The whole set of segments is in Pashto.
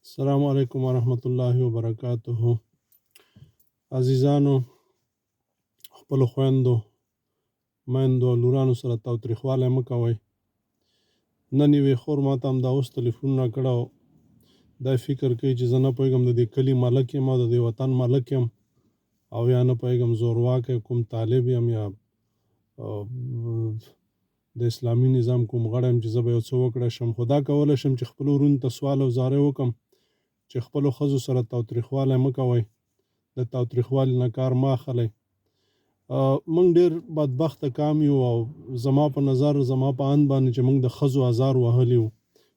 السلام علیکم ورحمۃ اللہ وبرکاتہ. عزیزانو، خپلو خویندو، میندو او لورانو سره تاوتریخوالی مه کوئ. نن یوې خور ما ته همدا اوس تلیفون راکړی و. دا فکر کوي چې زه نه پوهېږم د دې کلي ملک یم او د دې وطن ملک یم او یا نه پوهېږم زورواکی کوم طالب یم یا د اسلامي نظام کوم غړی یم چې زه به یو څه وکړی شم. خو دا کولی شم چې خپلو وروڼو ته سوال او زاری وکړم چې خپلو ښځو سره تاوتریخوالی مه کوئ، د تاوتریخوالي نه کار مه اخلئ. موږ ډېر بدبخته قام یو او زما په نظر زما په اند باندې چې موږ د ښځو ازار وهلي وو.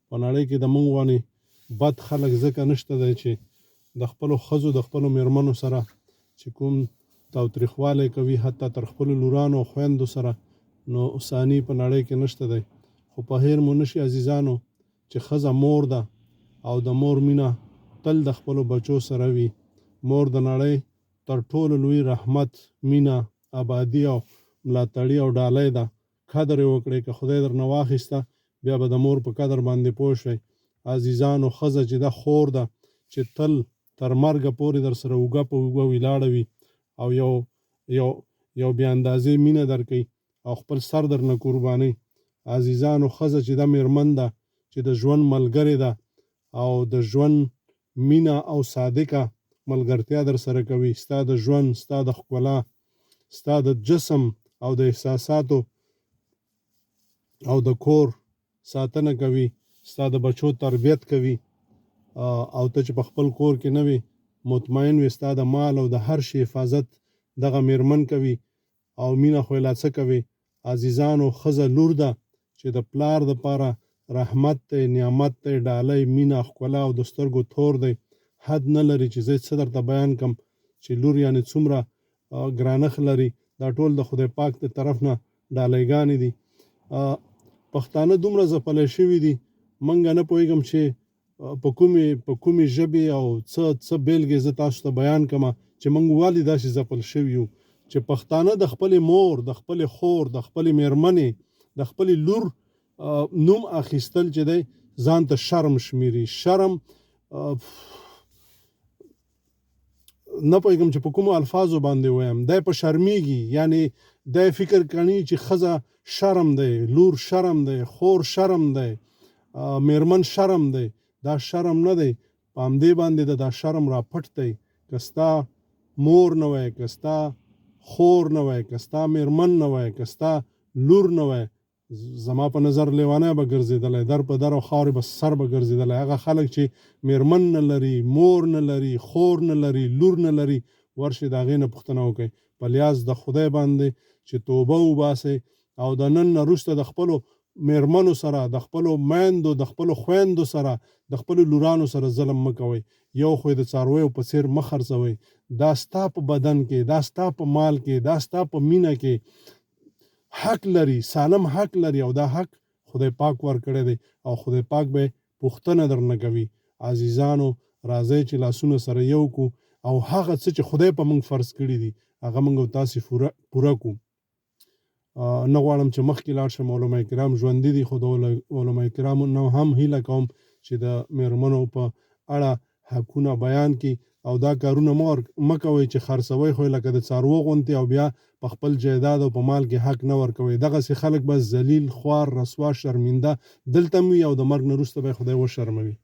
په نړۍ کې د موږ غوندې بد خلک ځکه نشته دی چې د خپلو ښځو د خپلو مېرمنو سره چې کوم تاوتریخوالی کوي، حتی تر خپلو لورانو او خویندو سره، نو ثاني په نړۍ کې نشته دی. خو په هیر مو نشي عزیزانو چې ښځه مور ده او د مور مینه تل د خپلو بچو سره وي. مور د نړۍ تر ټولو لوی رحمت، مینه، آبادي او ملاتړي او ډالۍ ده. قدر یې وکړئ. که خدای درنه واخیسته بیا به د مور په قدر باندې پوه شئ. عزیزانو، ښځه چې ده خور ده چې تل تر مرګه پورې در سره اوږه په اوږه ولاړه وي او یو بې اندازې مینه درکوي او خپل سر درنه قربانوي. عزیزانو، ښځه چې ده مېرمن ده چې د ژوند ملګرې ده او د ژوند مینه او صادقه ملګرتیا در سره کوي. ستا د ژوند، ستا د ښکلا، ستا د جسم او د احساساتو او د کور ساتنه کوي، ستا د بچو تربیت کوي او ته چې په خپل کور کې نه وي مطمئن وي ستا د مال او د هر شي حفاظت دغه مېرمن کوي او مینه خو یې لا څه کوي. عزیزانو، ښځه لور ده چې د پلار دپاره رحمت دی، نعمت دی، ډالۍ، مینه، ښکلا او د سترګو تور دی. حد نه لري چې زه څه درته بیان کړم چې لور یعنې څومره ګرانښت لري. دا ټول د خدای پاک د طرف نه ډالۍ دي. پښتانه دومره ځپلی شوي دي، موږ نه پوهېږم چې په کومې ژبې او څه بیلګې زه تاسو ته بیان کړم چې موږ ولې داسې ځپل شوي یو چې پښتانه د خپلې مور، د خپلې خور، د خپلې مېرمنې، د خپلې لور نوم اخیستل چې دی ځان ته شرم شمیري. شرم نه پوهېږم چې په کومو الفاظو باندې ووایم. دی په شرمېږي، یعنې دی فکر کوي چې ښځه شرم دی، لور شرم دی، خور شرم دی، مېرمن شرم دی. دا شرم نه دی. په همدې باندې دا شرم را پټ دی. که ستا مور نه وای، که ستا خور نه وای، که ستا مېرمن نه وای، که ستا لور نه وای، زما په نظر لیونی به ګرځېدلی، در په در او خاورې به سر به ګرځېدلی. هغه خلک چې مېرمن نه لري، مور نه لري، خور نه لري، لور نه لري، ورشئ د هغې نه پوښتنه وکړئ په لیاز د خدای باندې چې توبه وباسئ او د نن نه وروسته د خپلو مېرمنو سره، د خپلو میندو، د خپلو خویندو سره، د خپلو لورانو سره ظلم مه کوئ. یو خو یې د څارویو په څېر مه خرڅوئ. دا ستا په بدن کې، دا ستا په مال کې، دا ستا په مینه کې حق لري، سالم حق لري او دا حق خدای پاک ورکړی دی او خدای پاک به پوښتنه درنه کوي. عزیزانو، راځئ چې لاسونه سره یو کړو او هغه څه چې خدای په موږ فرض کړي دي هغه موږ او تاسې پوره کړو. نه غواړم چې مخکې لاړ شم. علما کرام ژوندي دي، خو د علما کرامو نه هم هیله کوم چې د مېرمنو په اړه حقونه بیان کړي او دا کارونه مه کوئ چې خرڅوئ خو لکه د څاروو غوندې او بیا په خپل جایداد او په مال کې حق نه ورکوئ. دغسې خلک به ذلیل، خوار، رسوا، شرمنده دلته هم وي او د مرګ نه وروسته به یې خدای وشرموي.